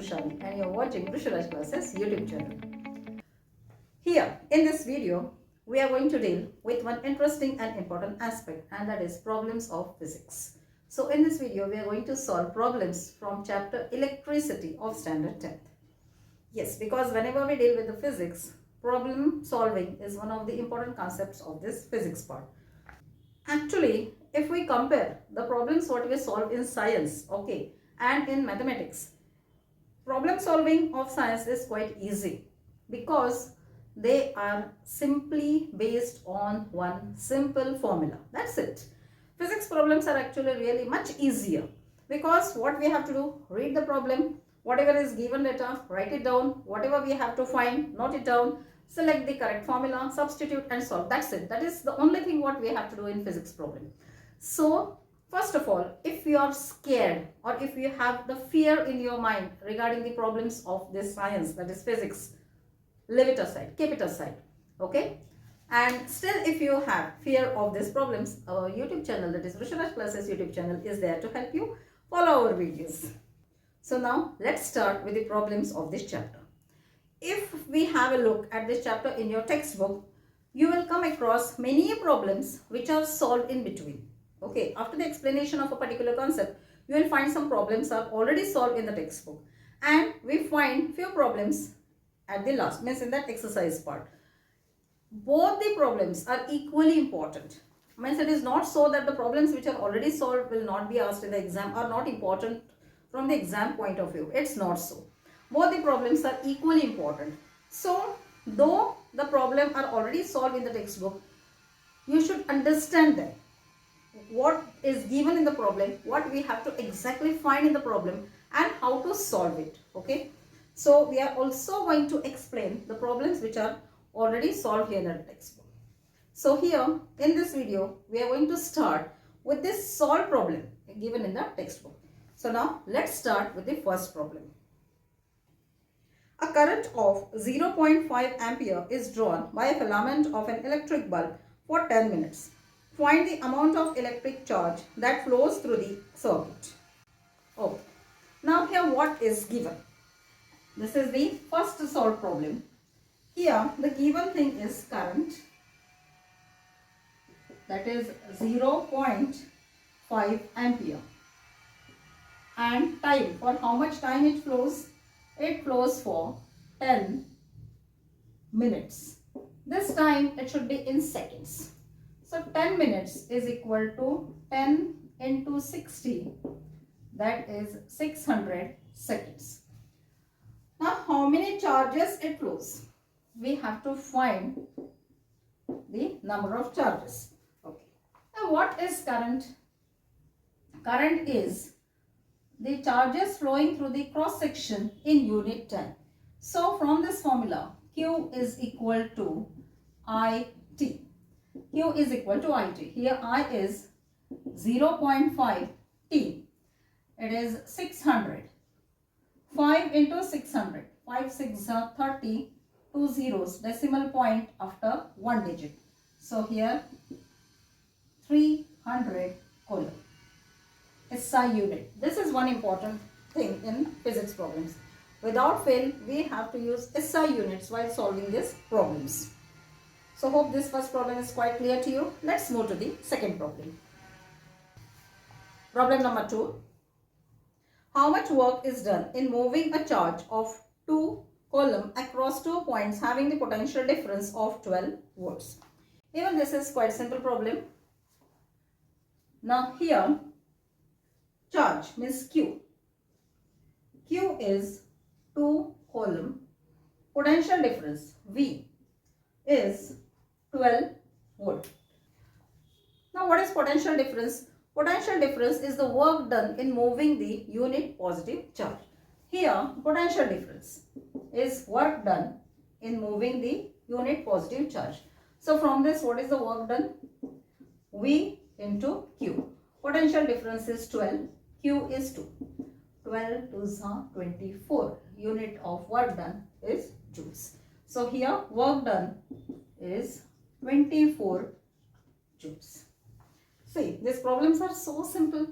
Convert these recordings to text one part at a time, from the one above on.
Vrushali and you're watching Vrusharaj Classes YouTube channel. Here in this video, we are going to deal with one interesting and important aspect, and that is problems of physics. So in this video, we are going to solve problems from chapter Electricity of Standard 10th. Yes, because whenever we deal with the physics, problem solving is one of the important concepts of this physics part. Actually, if we compare the problems what we solve in science, okay, and in mathematics, problem solving of science is quite easy because they are simply based on one simple formula. That's it. Physics problems are actually really much easier because what we have to do, read the problem, whatever is given data, write it down, whatever we have to find, note it down, select the correct formula, substitute and solve. That's it. That is the only thing what we have to do in physics problem. So first of all, if you are scared or if you have the fear in your mind regarding the problems of this science, that is physics, leave it aside, keep it aside, okay? And still if you have fear of these problems, our YouTube channel, that is Vrusharaj Classes YouTube channel, is there to help you. Follow our videos. So now let's start with the problems of this chapter. If we have a look at this chapter in your textbook, you will come across many problems which are solved in between. Okay, after the explanation of a particular concept, you will find some problems are already solved in the textbook. And we find few problems at the last, means in that exercise part. Both the problems are equally important. Means it is not so that the problems which are already solved will not be asked in the exam, are not important from the exam point of view. It's not so. Both the problems are equally important. So, though the problem are already solved in the textbook, you should understand them. What is given in the problem, what we have to exactly find in the problem, and how to solve it. Okay. So, we are also going to explain the problems which are already solved here in the textbook. So, here in this video, we are going to start with this solved problem given in the textbook. So, now let's start with the first problem. A current of 0.5 ampere is drawn by a filament of an electric bulb for 10 minutes. Find the amount of electric charge that flows through the circuit. Okay. Now here what is given? This is the first solved problem. Here the given thing is current, that is 0.5 ampere, and time, for how much time it flows? It flows for 10 minutes. This time it should be in seconds. So 10 minutes is equal to 10 into 60, that is 600 seconds. Now how many charges it flows? We have to find the number of charges. Okay. Now what is current? Current is the charges flowing through the cross section in unit time. So from this formula, Q is equal to IT. Q is equal to IT. Here I is 0.5 T. It is 600. 5 into 600. 5 6 are 30. 2 zeros. Decimal point after 1 digit. So here 300 coulomb. SI unit. This is one important thing in physics problems. Without fail, we have to use SI units while solving these problems. So hope this first problem is quite clear to you. Let's move to the second problem. Problem number 2. How much work is done in moving a charge of 2 coulomb across 2 points having the potential difference of 12 volts? Even this is quite simple problem. Now here, charge means Q. Q is 2 coulomb. Potential difference V is 12 volt. Now what is potential difference? Potential difference is the work done in moving the unit positive charge. Here potential difference is work done in moving the unit positive charge. So from this, what is the work done? V into Q. Potential difference is 12. Q is 2. 12 2s are 24. Unit of work done is joules. So here work done is 24 joules. See, these problems are so simple,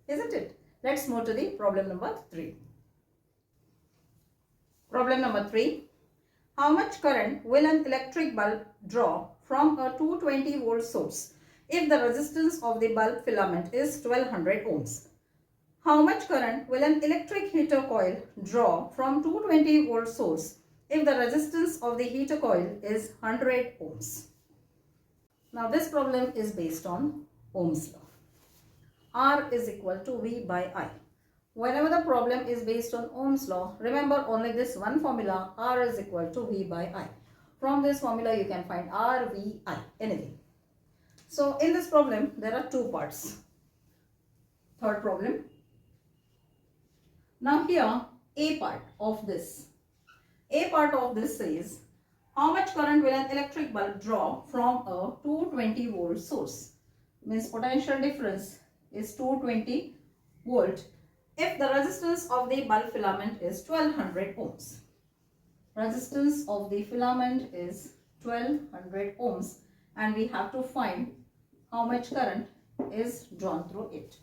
isn't it? Let's move to the problem number 3. Problem number 3. How much current will an electric bulb draw from a 220 volt source if the resistance of the bulb filament is 1200 ohms? How much current will an electric heater coil draw from 220 volt source if the resistance of the heater coil is 100 ohms? Now this problem is based on Ohm's law. R is equal to V by I. Whenever the problem is based on Ohm's law, remember only this one formula, R is equal to V by I. From this formula you can find R, V, I, anything. So in this problem there are two parts. Third problem. Now here A part of this says how much current will an electric bulb draw from a 220 volt source? Means potential difference is 220 volt if the resistance of the bulb filament is 1200 ohms. Resistance of the filament is 1200 ohms and we have to find how much current is drawn through it.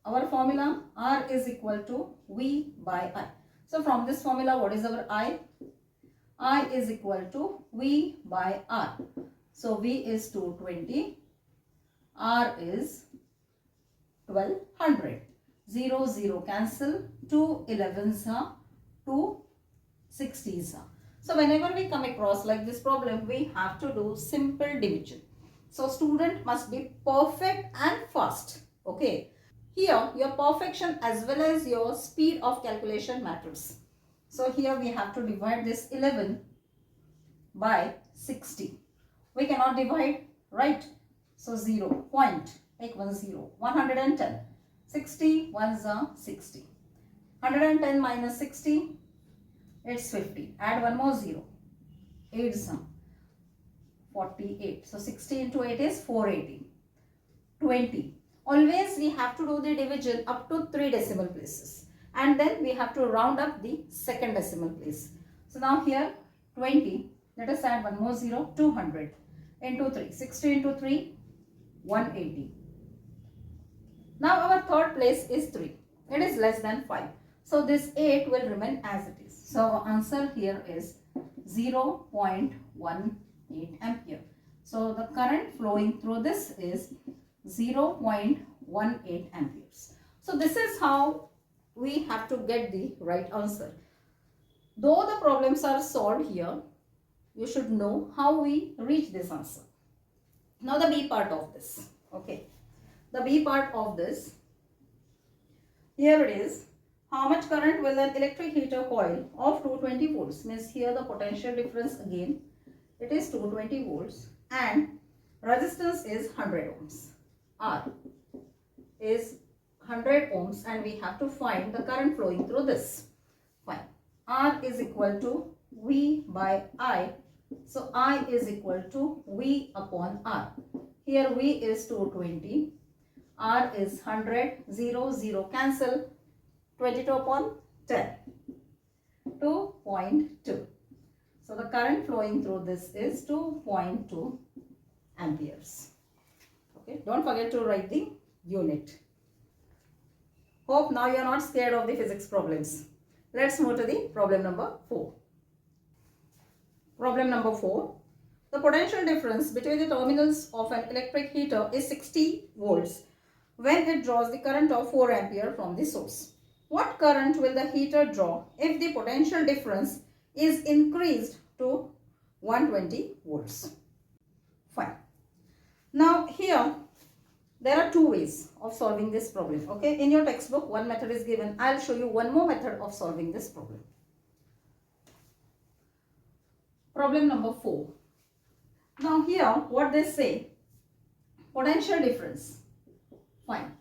Our formula R is equal to V by I. So from this formula what is our I? I is equal to V by R. So V is 220, R is 1200. 0, 0 cancel, 2 11s are 2 60s are. So whenever we come across like this problem, we have to do simple division. So student must be perfect and fast. Okay. Here your perfection as well as your speed of calculation matters. So here we have to divide this 11 by 60. We cannot divide, right? So 0, point, take 1 0, 110. 60, 1s are 60. 110 minus 60, it's 50. Add one more 0. 8s are 48. So 60 into 8 is 480. 20. Always we have to do the division up to 3 decimal places. And then we have to round up the second decimal place. So now here 20. Let us add one more 0. 200 into 3. 60 into 3, 180. Now our third place is 3. It is less than 5. So this 8 will remain as it is. So our answer here is 0.18 ampere. So the current flowing through this is 0.18 amperes. So this is how we have to get the right answer. Though the problems are solved here, you should know how we reach this answer. Now the B part of this. Okay. The B part of this, here it is, how much current will an electric heater coil of 220 volts, means here the potential difference again, it is 220 volts and resistance is 100 ohms. R is 100 ohms and we have to find the current flowing through this. Fine. R is equal to V by I. So I is equal to V upon R. Here V is 220. R is 100, 0, 0 cancel, 22 upon 10, 2.2. So the current flowing through this is 2.2 amperes. Okay, don't forget to write the unit. Hope now you are not scared of the physics problems. Let's move to the problem number 4. Problem number 4. The potential difference between the terminals of an electric heater is 60 volts. When it draws the current of 4 ampere from the source. What current will the heater draw if the potential difference is increased to 120 volts? Fine. Now here there are two ways of solving this problem. Okay, in your textbook one method is given. I'll show you one more method of solving this problem. Problem number 4. Now here what they say, potential difference. Fine.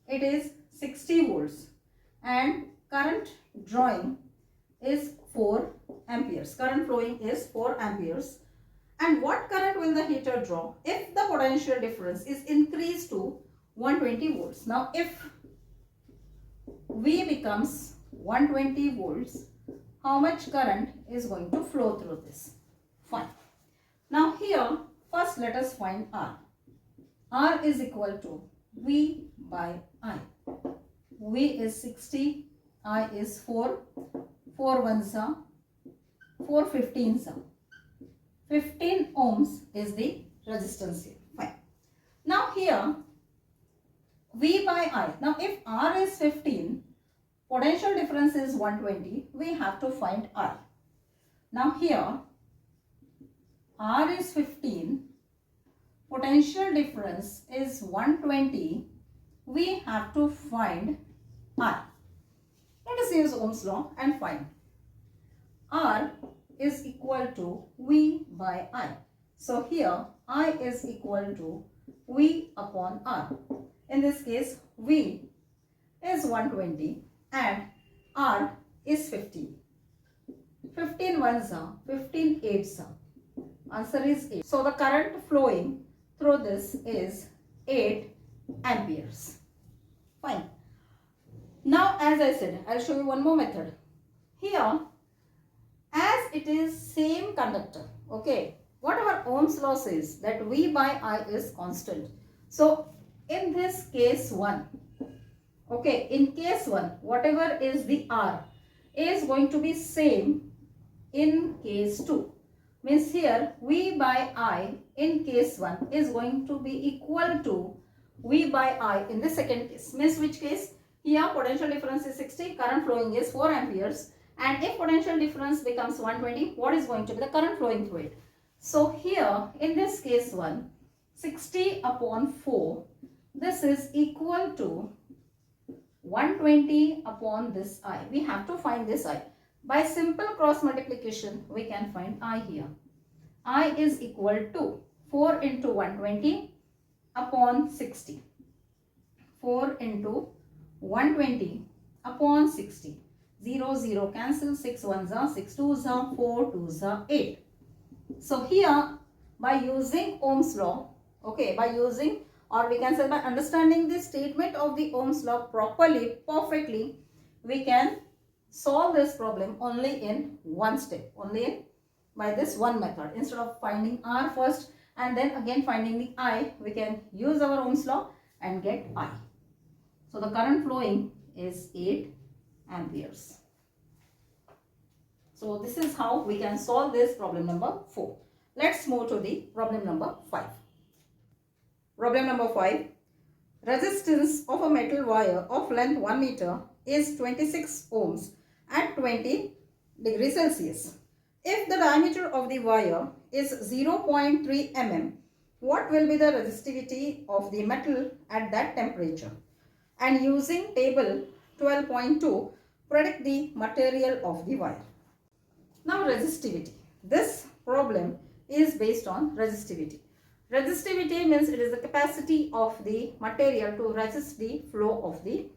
It is 60 volts and current drawing is 4 amperes. Current flowing is 4 amperes. And what current will the heater draw if the potential difference is increased to 120 volts? Now if V becomes 120 volts, how much current is going to flow through this? Fine. Now here first let us find R. R is equal to V by I. V is 60, I is 4. 4 ones are 4 15s are 15 ohms is the resistance here. Fine. Now here V by I. Now if R is 15, potential difference is 120. We have to find I. Now here R is 15, potential difference is 120. We have to find I. Let us use Ohm's law and find. R is equal to V by I. So here I is equal to V upon R. In this case V is 120 and R is 15. 15 ones are 15 eights are. Answer is 8. So the current flowing through this is 8 amperes. Fine. Now as I said, I'll show you one more method. Here, as it is same conductor, okay, what our Ohm's law says that V by I is constant. So in this case 1, okay, in case 1, whatever is the R is going to be same in case 2. Means here V by I in case 1 is going to be equal to V by I in the second case. Means which case? Here potential difference is 60, current flowing is 4 amperes, and if potential difference becomes 120, what is going to be the current flowing through it? So here in this case 1, 60 upon 4, this is equal to 120 upon this I. We have to find this I. By simple cross multiplication, we can find I here. I is equal to 4 into 120 upon 60. 4 into 120 upon 60. 0, 0 cancel, 6 ones are 6 twos are 4 twos are 8. So here by using Ohm's law, okay, by using, or we can say by understanding the statement of the Ohm's law properly, perfectly, we can solve this problem only in one step, only by this one method. Instead of finding R first and then again finding the I, we can use our Ohm's law and get I. So the current flowing is 8 amperes. So this is how we can solve this problem number 4. Let's move to the problem number 5. Problem number 5. Resistance of a metal wire of length 1 meter is 26 ohms at 20 degrees Celsius. If the diameter of the wire is 0.3 mm, what will be the resistivity of the metal at that temperature? And using table 12.2, predict the material of the wire. Now resistivity. This problem is based on resistivity. Resistivity means it is the capacity of the material to resist the flow of the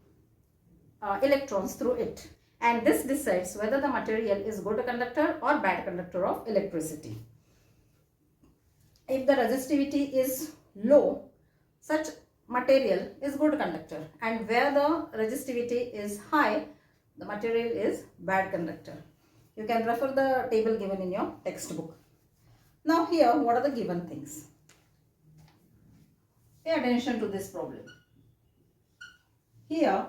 electrons through it. And this decides whether the material is good conductor or bad conductor of electricity. If the resistivity is low, such material is good conductor, and where the resistivity is high, the material is bad conductor. You can refer the table given in your textbook. Now here, what are the given things? Pay attention to this problem. Here,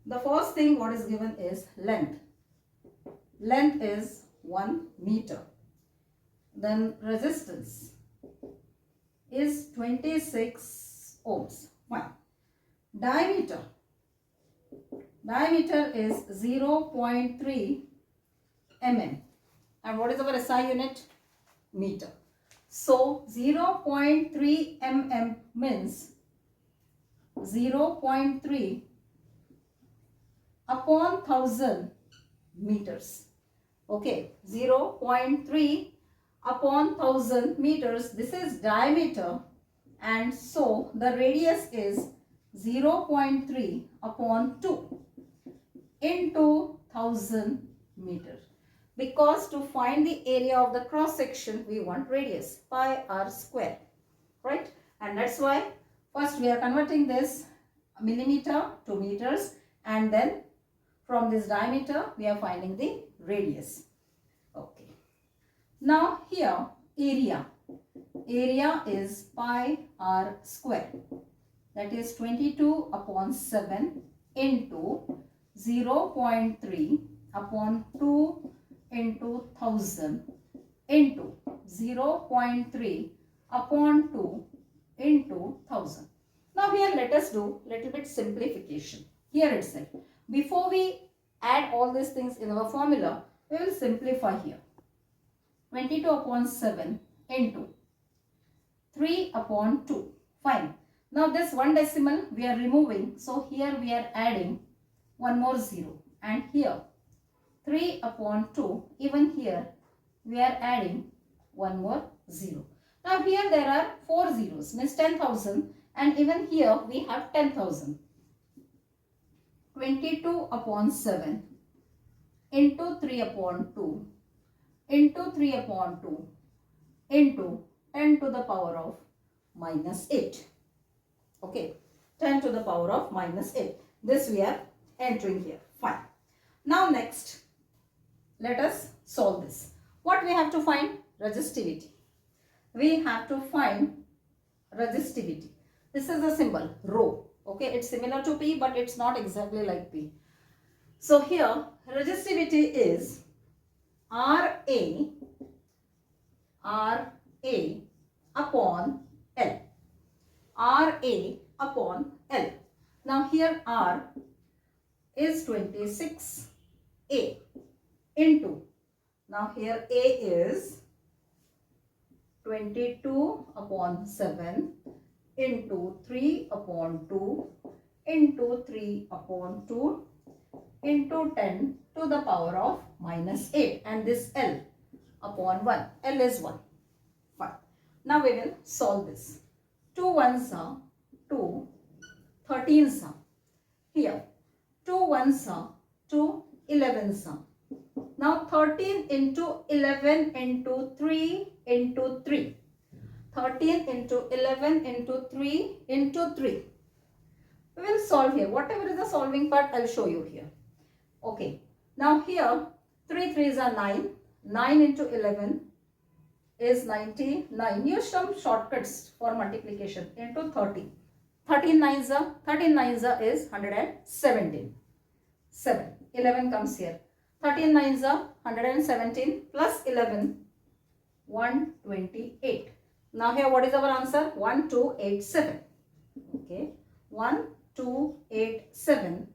the first thing what is given is length. Length is 1 meter. Then resistance is 26 ohms. Fine. Diameter. Diameter is 0.3 mm. And what is our SI unit? Meter. So 0.3 mm means 0.3 upon 1000 meters. Okay, 0.3 upon 1000 meters. This is diameter, and so the radius is 0.3 upon 2 into 1000 meters. Because to find the area of the cross section, we want radius, pi r square, right? And that's why first we are converting this millimeter to meters, and then from this diameter we are finding the radius. Okay. Now here area. Area is pi r square. That is 22 upon 7 into 0.3 upon 2 into 1000 into 0.3 upon 2 into 1000. Now here let us do little bit simplification here itself. Before we add all these things in our formula, we will simplify here. 22 upon 7 into 3 upon 2. Fine. Now this one decimal we are removing. So here we are adding one more 0. And here 3 upon 2. Even here we are adding one more 0. Now here there are 4 zeros, means 10,000. And even here we have 10,000. 22 upon 7 into 3 upon 2 into 3 upon 2 into 10 to the power of minus 8. Okay, 10 to the power of minus 8. This we are entering here. Fine. Now next, let us solve this. What we have to find? Resistivity. We have to find resistivity. This is the symbol rho. Okay, it's similar to P, but it's not exactly like P. So here resistivity is RA upon L. RA upon L. Now here R is 26A into, now here A is 22 upon 7 into 3 upon 2 into 3 upon 2 into 10 to the power of minus 8, and this L upon 1. L is 1. Fine. Now we will solve this. 2 ones are 2, 13s are. Here 2 ones are 2, 11s are. Now 13 into 11 into 3 into 3. 13 into 11 into 3 into 3. We will solve here. Whatever is the solving part, I will show you here. Okay. Now here 3 3s are 9. 9 into 11 is 99. Use some shortcuts for multiplication into 30. 13 9s are is 117. 7. 11 comes here. 13 9s are 117 plus 11, 128. Now here what is our answer? 1287. Okay. 1287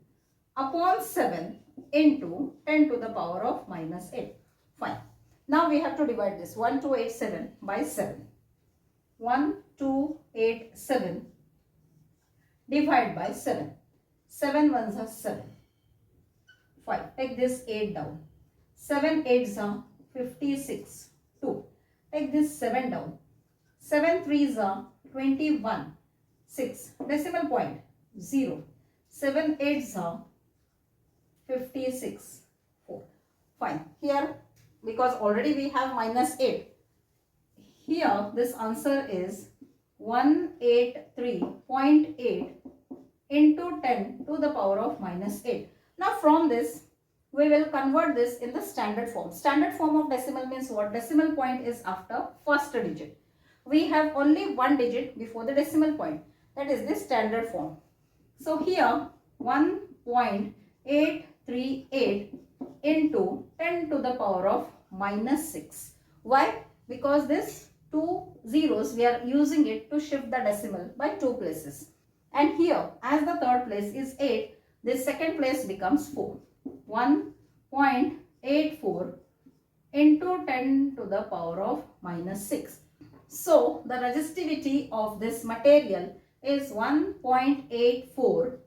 upon 7 into 10 to the power of minus 8. Fine. Now we have to divide this 1287 by 7. 1287 divide by 7. 7 ones are 7. 5. Take this 8 down. 7 8s are 56. 2. Take this 7 down. 7 3s are 21. 6. Decimal point 0. 7 8s are 56. 4. Fine. Here, because already we have minus 8. Here this answer is 183.8 into 10 to the power of minus 8. Now from this, we will convert this in the standard form. Standard form of decimal means what? Decimal point is after first digit. We have only one digit before the decimal point. That is the standard form. So here 1.838 into 10 to the power of minus 6. Why? Because this 2 zeros we are using it to shift the decimal by 2 places. And here as the third place is 8, this second place becomes 4. 1.84 into 10 to the power of minus 6. So the resistivity of this material is 1.84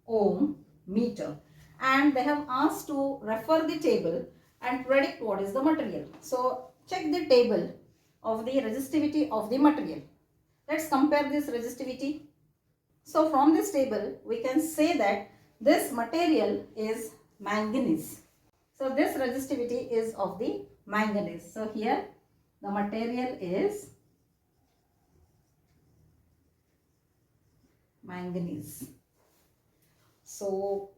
ohm meter. And they have asked to refer the table and predict what is the material. So check the table of the resistivity of the material. Let's compare this resistivity. So from this table we can say that this material is manganese. So this resistivity is of the manganese. So here the material is manganese. So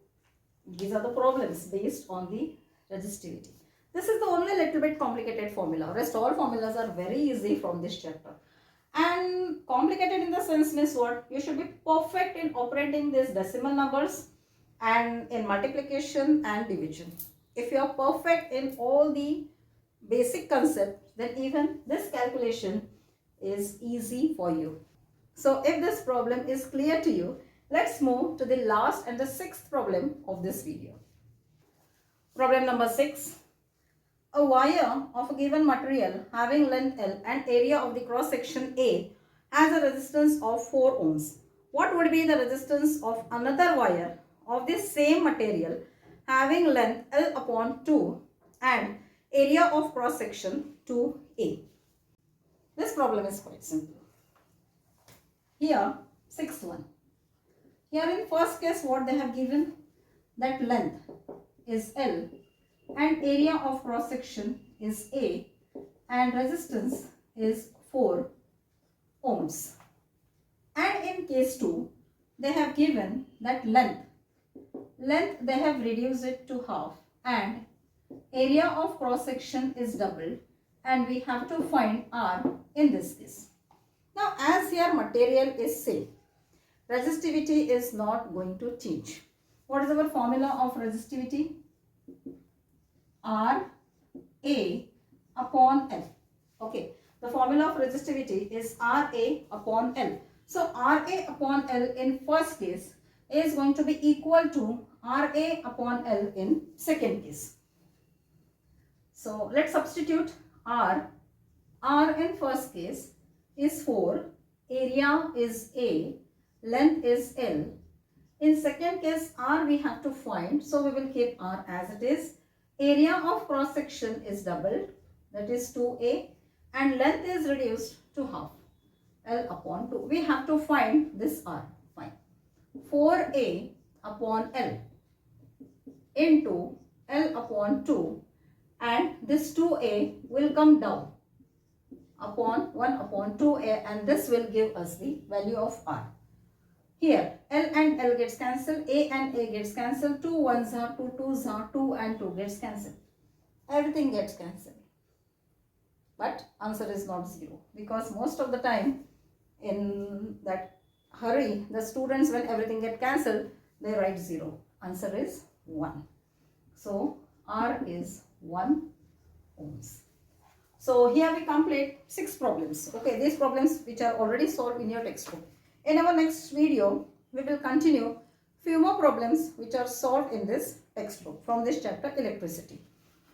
these are the problems based on the resistivity. This is the only little bit complicated formula. Rest all formulas are very easy from this chapter. And complicated in the sense means what? You should be perfect in operating these decimal numbers and in multiplication and division. If you are perfect in all the basic concepts, then even this calculation is easy for you. So if this problem is clear to you, let's move to the last and the sixth problem of this video. Problem number 6. A wire of a given material having length L and area of the cross section A has a resistance of 4 ohms. What would be the resistance of another wire of the same material having length L upon 2 and area of cross section 2A? This problem is quite simple. Here, sixth one. Here in first case what they have given, that length is L and area of cross section is A and resistance is 4 ohms. And in case 2, they have given that length they have reduced it to half and area of cross section is doubled, and we have to find R in this case. Now as here material is same, resistivity is not going to change. What is our formula of resistivity? R A upon L. Okay, the formula of resistivity is R A upon L. So R A upon L in first case is going to be equal to R A upon L in second case. So let's substitute R. R in first case is 4, area is A, length is L. In second case R we have to find, so we will keep R as it is. Area of cross section is doubled, that is 2A, and length is reduced to half, L upon 2. We have to find this R. Fine. 4A upon L into L upon 2, and this 2A will come down upon 1 upon 2A, and this will give us the value of R. Here L and L gets cancelled, A and A gets cancelled, 2 1s are 2 2s are 2 and 2 gets cancelled. Everything gets cancelled. But answer is not 0, because most of the time in that hurry, the students, when everything gets cancelled, they write 0. Answer is 1. So R is 1 ohms. So here we complete 6 problems. Okay, these problems which are already solved in your textbook. In our next video, we will continue few more problems which are solved in this textbook from this chapter, electricity.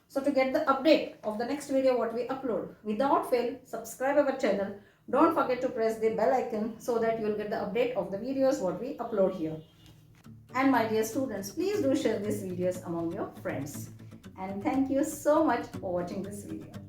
So to get the update of the next video what we upload, without fail, subscribe our channel. Don't forget to press the bell icon so that you will get the update of the videos what we upload here. And my dear students, please do share these videos among your friends. And thank you so much for watching this video.